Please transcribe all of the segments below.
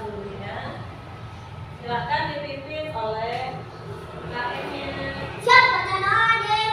dulu ya. Silakan dipimpin oleh KM-nya. Siapa nama mulai?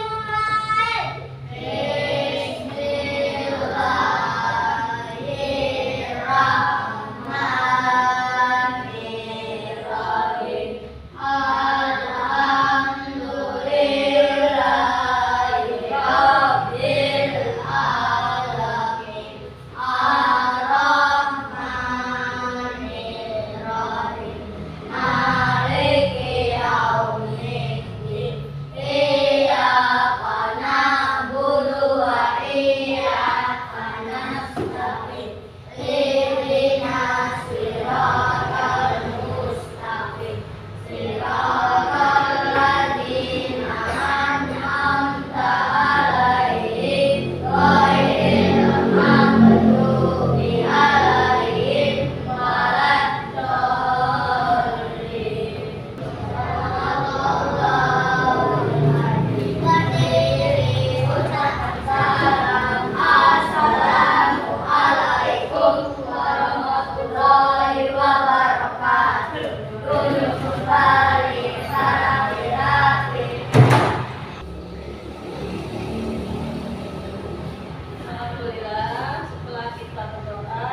Alhamdulillah, setelah kita berdoa,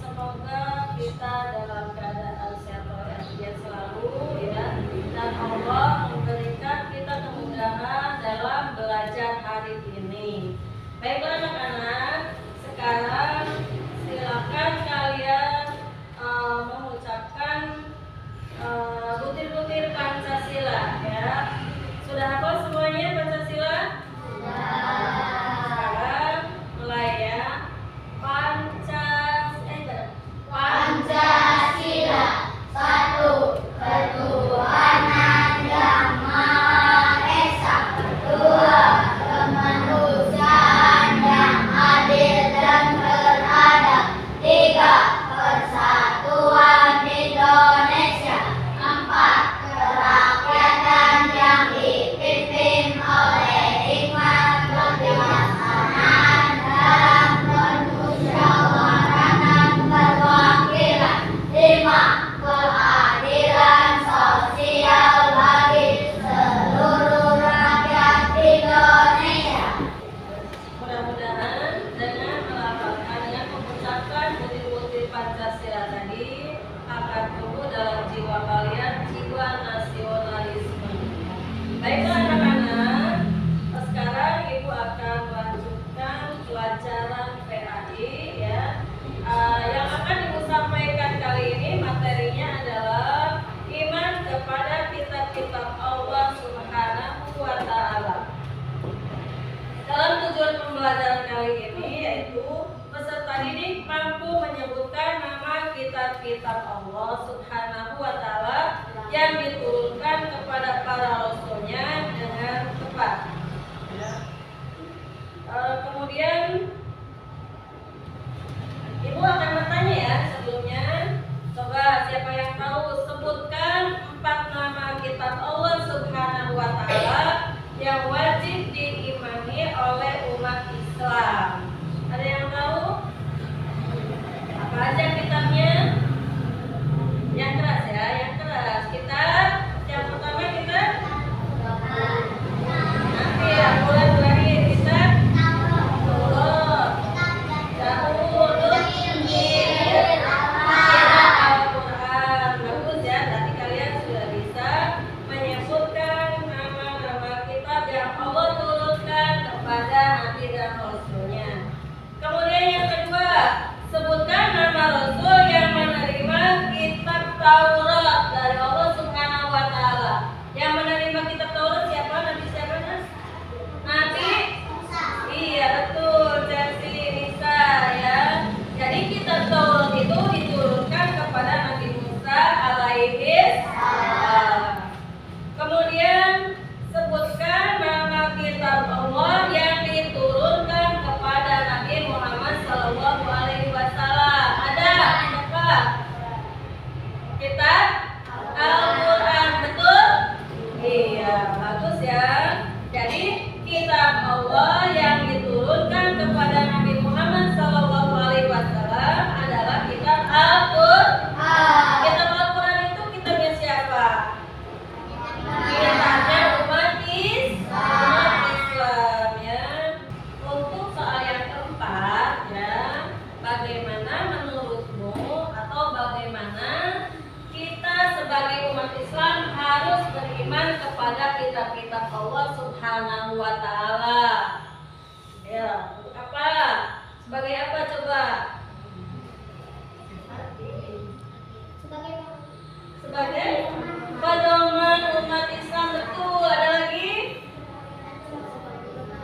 semoga kita dalam keadaan sehat walafiat selalu ya, dan Allah memberikan kita kemudahan dalam belajar hari ini. Baiklah anak-anak, sekarang silakan kalian mengucapkan butir-butir Pancasila ya. Sudah hafal semuanya Pancasila? Sekarang mulai ya. Pancasila, satu ketuhanan yang Maha Esa, dua kemanusiaan yang adil dan beradab, tiga persatuan Indonesia, empat kerakyatan yang dipimpin oleh hikmat kebijaksanaan dalam permusyawaratan perwakilan, lima keadilan sosial bagi seluruh rakyat Indonesia. Mudah-mudahan dengan melafalkan, dengan mengucapkan butir-butir Pancasila tadi akan tumbuh dalam jiwa kalian jiwa nasionalisme. Baiklah anak-anak, sekarang Ibu akan melanjutkan pelajaran PAI ya. Yang akan Ibu sampaikan kali ini materinya adalah iman kepada kitab-kitab Allah Subhanahu wa Ta'ala. Dalam tujuan pembelajaran kali ini yaitu peserta didik mampu menyebutkan nama kitab-kitab Allah Subhanahu wa Ta'ala yang diturunkan kepada para rasulnya dengan tepat. Kemudian Ibu akan bertanya ya sebelumnya. Coba siapa yang tahu sebutkan 4 nama kitab Allah Subhanahu wa Ta'ala yang wajib diimani oleh umat Islam. Ada yang tahu? Apa aja kitabnya? Yang keras ya, yang keras. Kitab yang pertama kita nanti ya, mulai lagi kitab Taurat, Zabur, Injil, Al-Quran. Bagus ya, nanti kalian sudah bisa menyebutkan nama-nama kitab yang Allah turunkan kepada Nabi dan Rasulnya. Kemudian yang kedua, sebutkan nama Rasul yang menerima kitab Taurat dari Allah Subhanahu wa Ta'ala. Yang menerima kitab Taurat siapa? Nabi siapa? Nabi? Iya betul, Chelsea Nisa ya. Jadi kitab Taurat itu diturunkan kepada Nabi Musa alaihi salam. Kemudian sebutkan nama kitab Allah yang diturunkan kepada Nabi Muhammad SAW. Ada siapa? Kitab umat Islam harus beriman kepada kitab-kitab Allah Subhanahu wa Ta'ala. Ya, untuk apa? Sebagai apa coba? Sebagai pedoman umat Islam, betul. Ada lagi?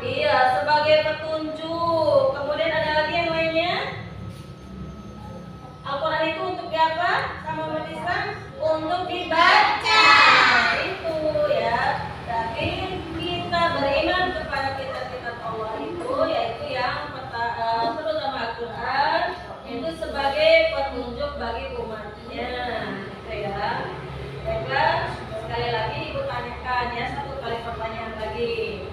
Iya, sebagai petunjuk. Kemudian ada lagi yang lainnya? Al-Quran itu untuk apa? Sama umat Islam? Untuk dibaca. Itu ya. Jadi kita beriman kepada kitab-kitab Allah itu, yaitu yang terutama Al-Quran, itu sebagai petunjuk bagi umatnya. Gitu ya. Baiklah, sekali lagi ibu tanyakan ya, satu kali pertanyaan lagi.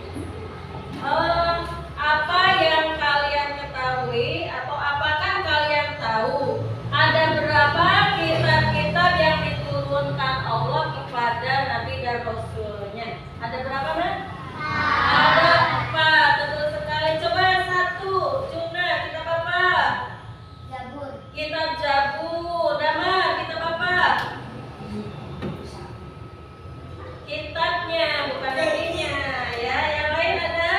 Apa yang kalian ketahui atau apakah kalian tahu ada berapa kitab-kitab yang diturunkan Allah kepada Nabi dan Rasulnya? Ada berapa, Mbak? Ada 4, betul sekali. Coba satu, Juna, kitab apa? Zabur. Kitab Zabur. Damar, kitab apa? Kitabnya, bukan nabinya ya. Yang lain ada?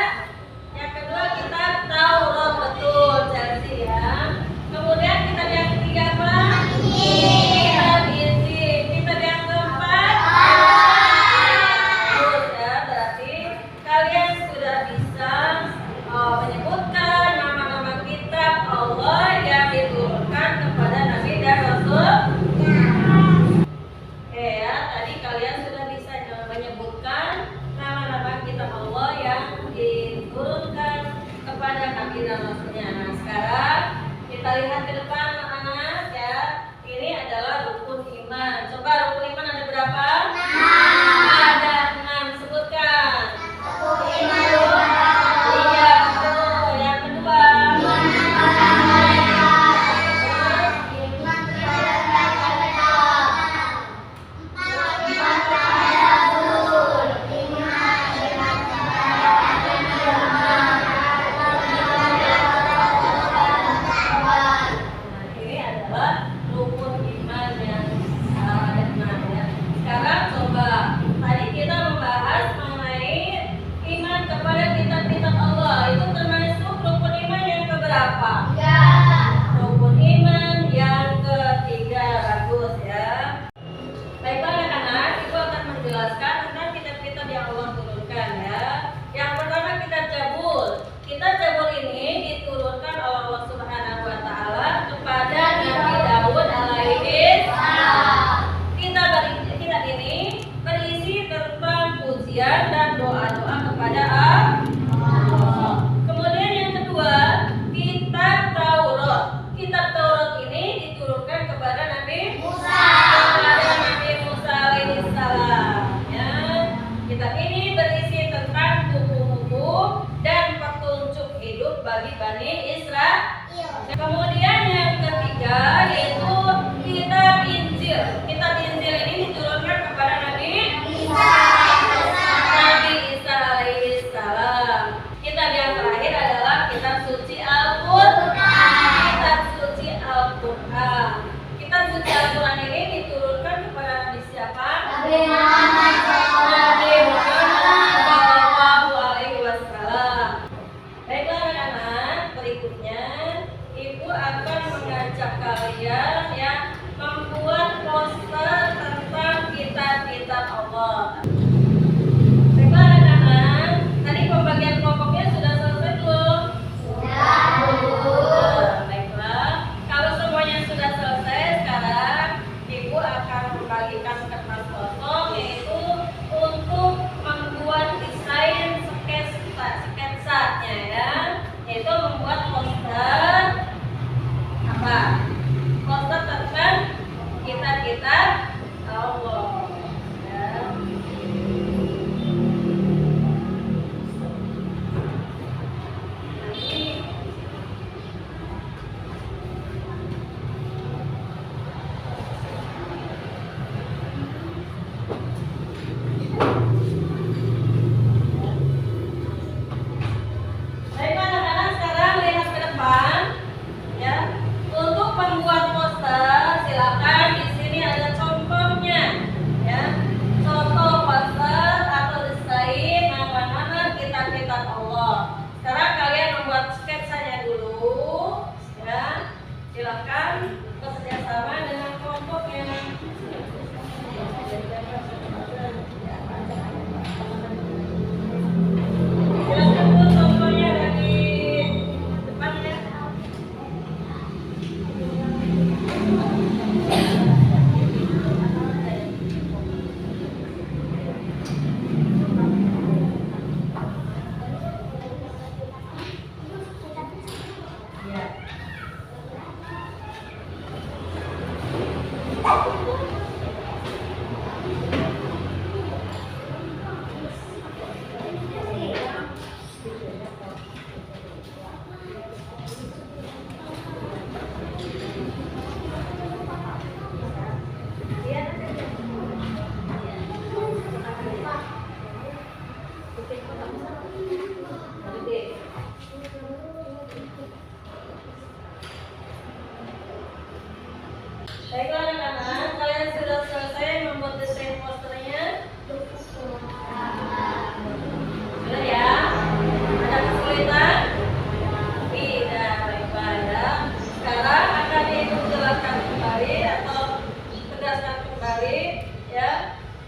Yang kedua kitab Taurat, betul, Chelsea ya. Kemudian kitab yang ketiga apa? Kitab Injil. Kitab yang keempat? Bagus ya, berarti kalian sudah bisa menyebutkan nama-nama kitab Allah yang diturunkan kepada Nabi dan Rasul. Oke ya, tadi kalian sudah bisa menyebutkan nama-nama kitab Allah yang diturunkan kepada Nabi dan Rasulnya. Nah, sekarang kita lihat ke depan anak-anak ya. Ini adalah rukun iman. Coba rukun iman ada berapa? 6. Ada 6. Sebutkan. Iya, betul. Yang kedua. Ini adalah rukun iman yang ada 6 ya. Sekarang coba, tadi kita membahas mengenai iman kepada kitab-kitab Allah. Itu termasuk rukun iman yang keberapa? Rukun iman yang ketiga. Bagus ya. Baiklah anak-anak, Ibu akan menjelaskan tentang kitab-kitab yang Allah turunkan ya. Yang pertama kitab Zabur. Kitab Zabur ini diturunkan oleh Allah Subhanahu wa Ta'ala kepada Nabi Daud alaihi salam. Kitab ini berisi tentang pujian dan doa-doa kepada Allah. Kemudian yang kedua, kitab Taurat. Kitab Taurat ini diturunkan kepada Nabi Musa alaihi salam. Ya. Kitab ini berisi tentang hukum-hukum dan petunjuk hidup bagi Bani Israel. Kemudian yang ketiga yaitu kitab Injil. Kitab Injil ini diturunkan kepada Nabi Isa alaihi salam. Kitab yang terakhir adalah kitab suci Al-Quran. Kitab suci Al-Quran. Kitab suci Al-Quran ini diturunkan kepada Nabi siapa? Nabi Muhammad sallallahu alaihi wasallam. Baiklah anak-anak, berikutnya Ibu akan mengajak kalian ya membuat poster tentang kitab-kitab Allah. Baiklah anak-anak, tadi pembagian kelompoknya sudah selesai belum? Sudah. Baiklah, kalau semuanya sudah selesai, sekarang Ibu akan membagikan kertas kosong yaitu untuk membuat desain sketsanya ya, yaitu membuat poster apa? Poster tentang kitab-kitab Allah. Ya. Baiklah anak-anak, sekarang lihat ke depan ya. Untuk membuat poster silakan, di sini ada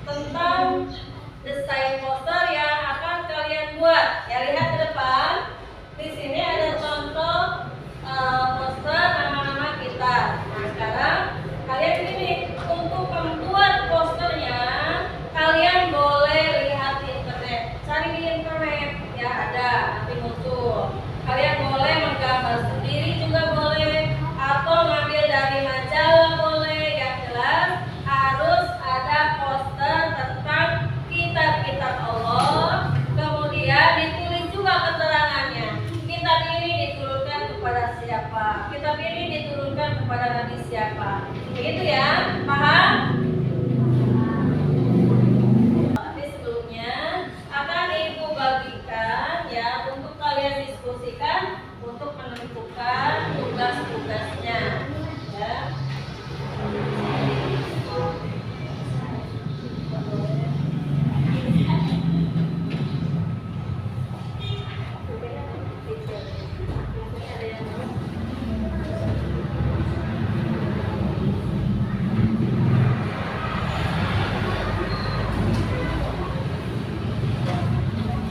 tentang desain poster yang akan kalian buat. Ya, lihat ke depan. Di sini ada contoh poster nama-nama kita. Nah, sekarang kalian ini untuk membuat posternya, kalian boleh lihat di internet. Cari di internet, ya ada, nanti muncul. Kalian boleh menggambar sendiri juga boleh, atau ngambil dari majalah boleh. Yang jelas harus ada poster tentang kitab-kitab Allah. Kemudian ditulis juga keterangannya. Kitab ini diturunkan kepada siapa? Kitab ini diturunkan kepada nabi siapa? Begitu ya, paham? Tapi sebelumnya akan ibu bagikan ya untuk kalian diskusikan untuk menentukan tugas-tugasnya. Ya.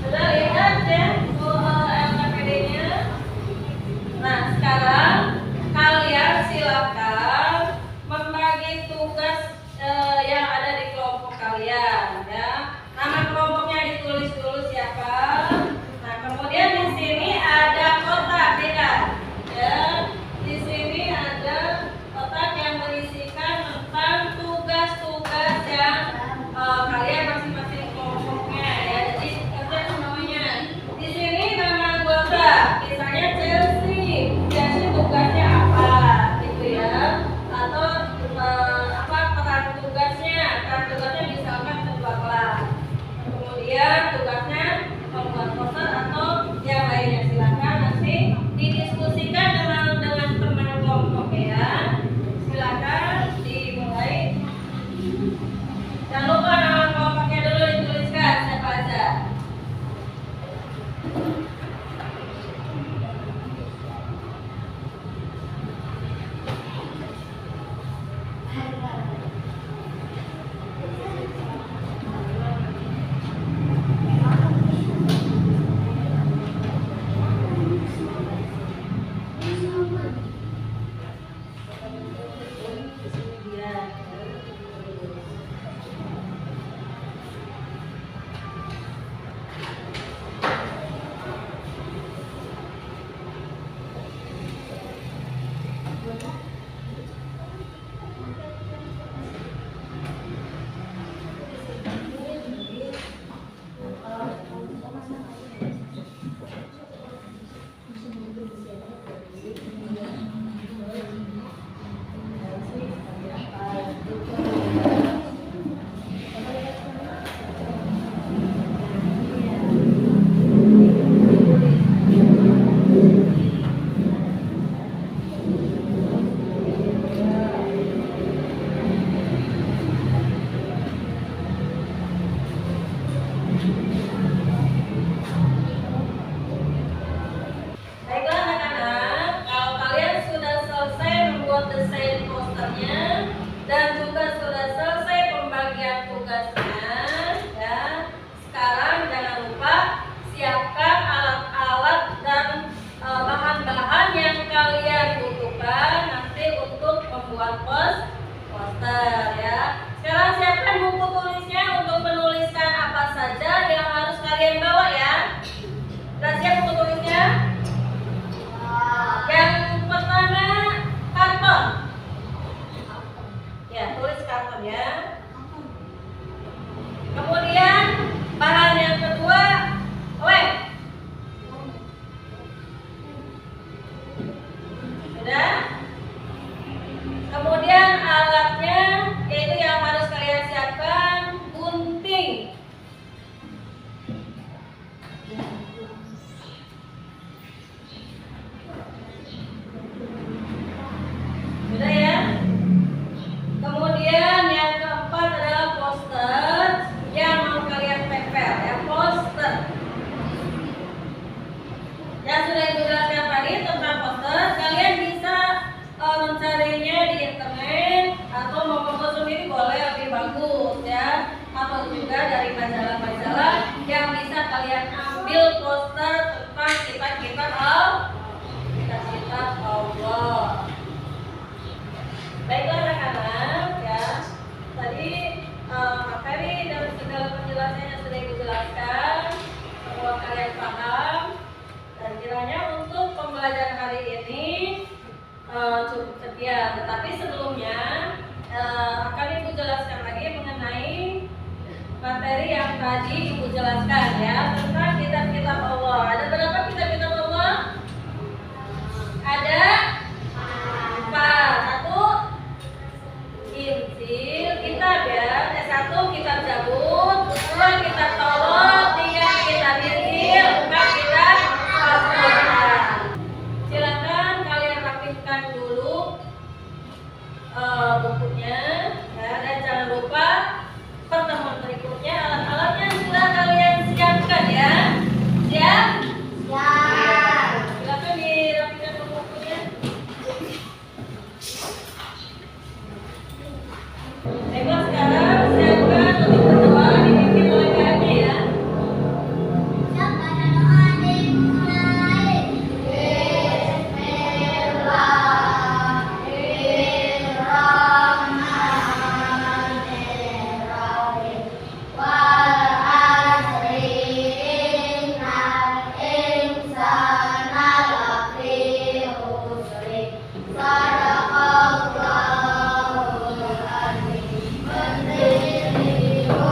Sudah lihat ya LKPD-nya? Nah, sekarang kalian silakan membagi tugas yang ada di kelompok kalian ya. Nama kelompoknya ditulis dulu siapa. Nah, kemudian di sini ada kotak beda. Ya, di sini ada kotak yang berisikan tentang tugas-tugas yang kalian masing-masing kelompoknya ya. Jadi kalian semuanya. Di sini nama anggota, misalnya Chelsea. Chelsea tugasnya apa, gitu ya? Atau apa peran tugasnya? Peran tugasnya misalkan ketua kelas. Kemudian tugasnya membuat poster atau yang lainnya. Silakan nanti didiskusikan dengan teman kelompok ya. Silakan dimulai. Jangan lupa nama kelompoknya dulu dituliskan siapa aja. Baiklah anak-anak, kalau kalian sudah selesai membuat desain posternya dan juga sudah selesai pembagian tugasnya, ya, sekarang jangan lupa siapkan alat-alat dan bahan-bahan yang kalian butuhkan nanti untuk membuat poster ya. Sekarang siapkan buku tulisnya untuk menuliskan apa saja yang harus kalian bawa ya. Sudah siap buku tulisnya? Yang pertama karton. Ya, tulis karton ya. Kemudian bahan yang kedua lem. Sudah? Kemudian alatnya yaitu yang harus kalian siapkan gunting. Sudah ya? Kemudian yang keempat majalah-majalah yang bisa kalian ambil poster tentang kitab-kitab Allah. Baiklah anak-anak ya. Tadi materi dan segala penjelasannya sudah Ibu jelaskan. Semoga kalian paham. Dan kiranya untuk pembelajaran hari ini cukup sekian. Tetapi sebelumnya akan Ibu jelaskan lagi mengenai materi yang tadi Ibu jelaskan ya tentang kitab-kitab Allah. Ada berapa kitab-kitab Allah? Ada 4. 1 Injil, kitab ya. 1 kitab Zabur, 2 kitab Taurat, 3 kitab Injil, 4 kitab Al-Quran. Silakan kalian rapihkan dulu bukunya ya, dan jangan lupa pertemuan berikutnya alat-alatnya sudah kalian siapkan ya. Siap? Siap. Silakan dirapikan bukunya. Baiklah, sekarang siapkan untuk berdoa dipimpin oleh kami ya. Siapkan doa dimulai. Bismillahirrahmanirrahim. Wal asri innal insana lafi khusri. Sadaqallahul azim. Assalamualaikum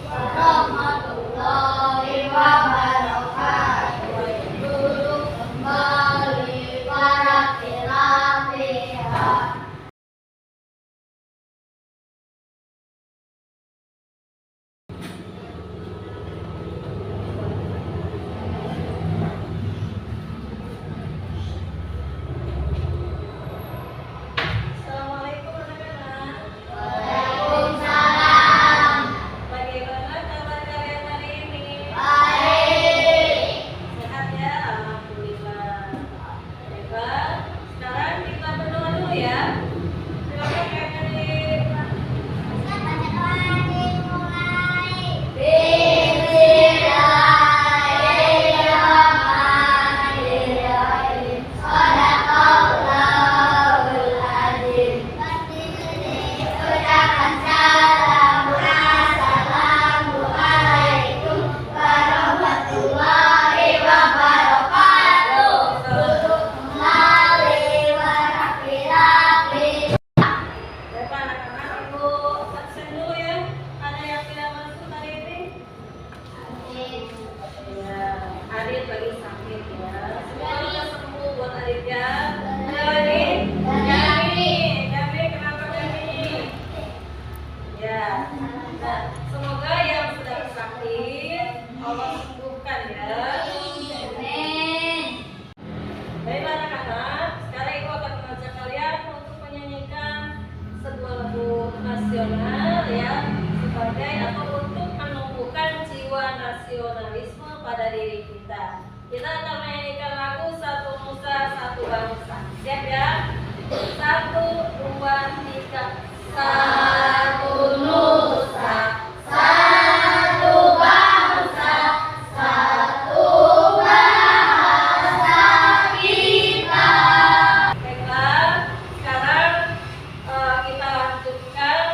warahmatullahi wabarakatuh. Duduk kembali para pihak. Assalamualaikum anak-anak. Waalaikumsalam. Bagaimana kabar kalian hari ini? Baik. Sehat ya, alhamdulillah. Baiklah, sekarang kita berdoa dulu ya. Silakan Kak Nadine. Baca doa dimulai. Bismillahirrahmanirrahim. Sadaqallahul azim. Ucapkan salam. Assalamualaikum warahmatullahi wabarakatuh. Duduk kembali berapi-api. Baiklah anak-anak, Ibu absen dulu ya. Ada yang tidak masuk hari ini? Ya, Adit lagi sakit ya. Semoga lekas sembuh buat Adit ya. Ada lagi? Jami, kenapa Jami? Ya, nah, semoga yang sedang sakit Allah sembuhkan ya. Baiklah anak-anak, sekarang Ibu akan mengajak kalian untuk menyanyikan sebuah lagu nasional ya, sebagai atau untuk menumbuhkan jiwa nasionalisme pada diri kita. Kita akan menyanyikan lagu Satu Nusa Satu Bangsa. Siap ya? 1, 2, 3. Satu Nusa, satu bangsa, satu bahasa kita. Baiklah, sekarang kita lanjutkan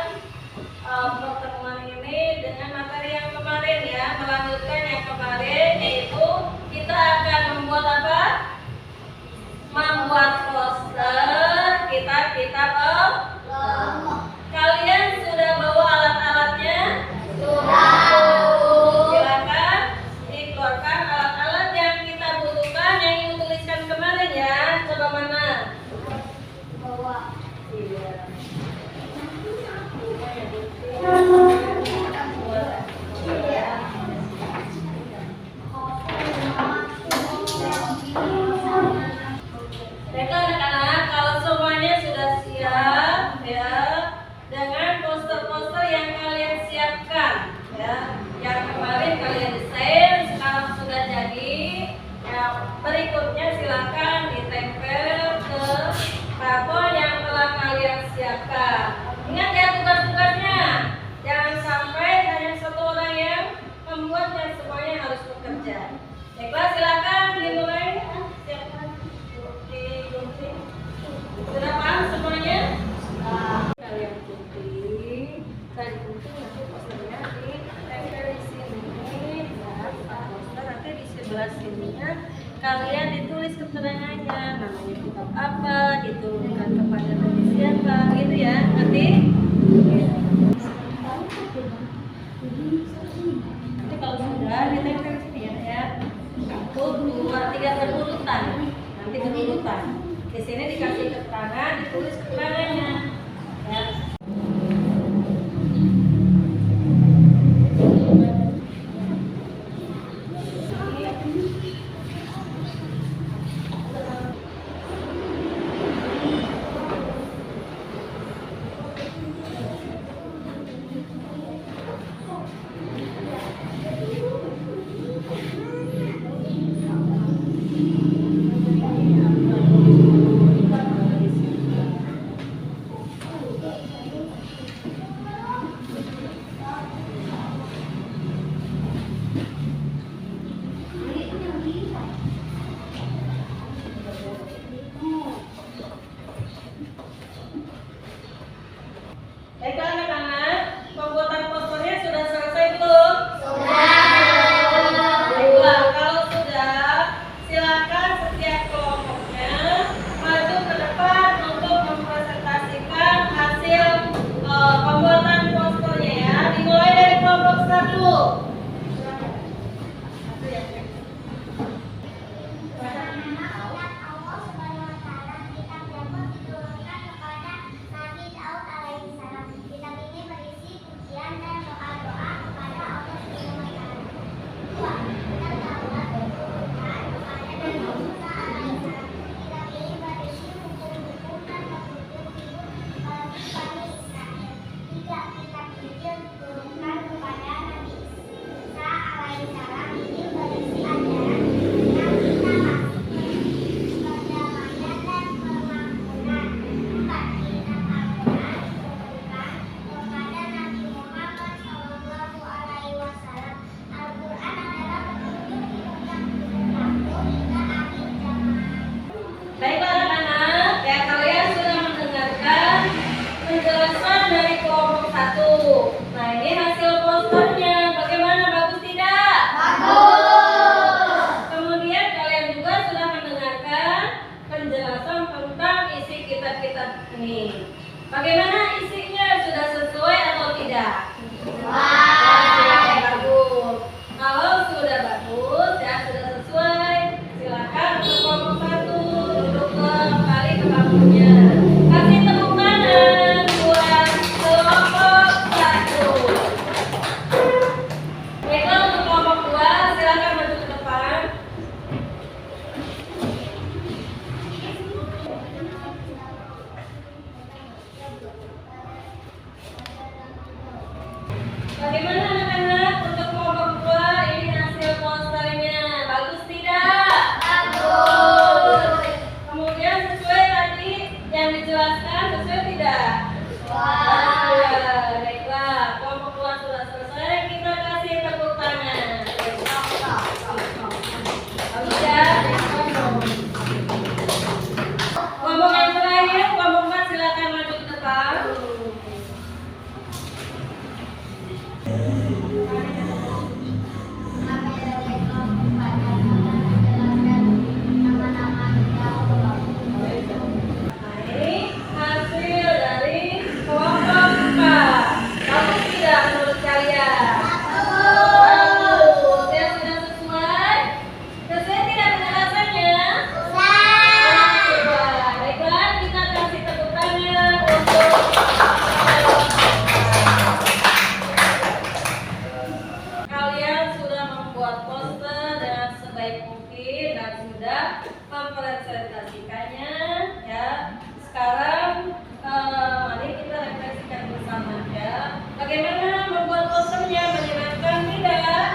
pertemuan ini dengan materi yang kemarin ya, melanjutkan yang kemarin, yaitu kita akan membuat apa? Membuat poster kitab-kitab Allah. Kalian sudah bawa alat-alatnya? Silakan dikeluarkan alat-alat yang kita butuhkan yang Ibu tuliskan kemarin ya. Coba mana? Iya. Baiklah anak-anak, kalau semuanya sudah siap ya, dengan poster-poster yang kalian siapkan ya, yang kemarin kalian desain sekarang sudah jadi. Ya, berikutnya silakan ditempel ke karton yang telah kalian siapkan. namanya kitab apa, diturunkan kepada nabi siapa, gitu ya. Nanti kalau sudah ditempel sini ya. 1, 2, 3 berurutan. Nanti berurutan. Di sini dikasih keterangan, ditulis keterangannya. Ya. Baiklah anak-anak, pembuatan posternya sudah selesai belum? Baiklah, kalau sudah, silakan setiap kelompoknya maju ke depan untuk mempresentasikan hasil pembuatan posternya ya. Dimulai dari kelompok 1. Baiklah anak-anak, ya kalian sudah mendengarkan penjelasan dari kelompok 1. Nah ini hasil posternya, bagaimana, bagus tidak? Bagus. Kemudian kalian juga sudah mendengarkan penjelasan tentang isi kitab-kitab ini. Bagaimana isinya, sudah sesuai atau tidak? Bagus. Kalau sudah bagus, ya sudah sesuai, silakan untuk kelompok 1 duduk kembali ke bangkunya. Kasih tepuk tangan buat kelompok 1. Baiklah untuk kelompok 2, silakan maju ke depan. Bagaimana anak-anak untuk kelompok 2, ini hasil posternya, bagus tidak? Bagus. Kemudian sesuai tadi yang dijelaskan, sesuai tidak? Sesuai. Baiklah, kelompok 2 sudah selesai, kita kasih tepuk tangan. Bagus ya? Kelompok yang terakhir, kelompok 4 silakan maju ke depan. Ini hasil dari kelompok 4. Bagus tidak menurut kalian? Bagus. Ya sudah sesuai? Sesuai tidak penjelasannya? Sesuai. Baiklah, kita kasih tepuk tangan untuk kalian sudah membuat poster dengan sebaik mungkin dan sudah mempresentasikannya ya. Sekarang mari kita refleksikan bersama ya. Bagaimana membuat posternya, menyenangkan tidak?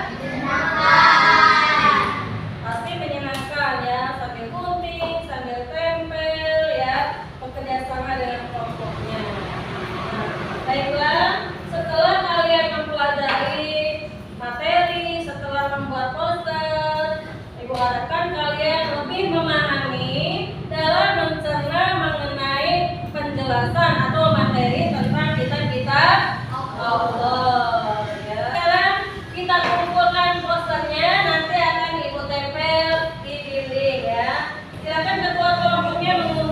Pasti menyenangkan ya, sambil gunting, sambil tempel ya, bekerja sama dengan kelompoknya. Nah, baiklah, setelah kalian mempelajari materi, setelah membuat poster, Ibu harapkan kalian lebih memahami dalam mencerna mengenai penjelasan atau materi tentang kitab-kitab Allah. Ya. Sekarang kita kumpulkan posternya, nanti akan Ibu tempel di dinding ya. Silakan ketua kelompok Selanjutnya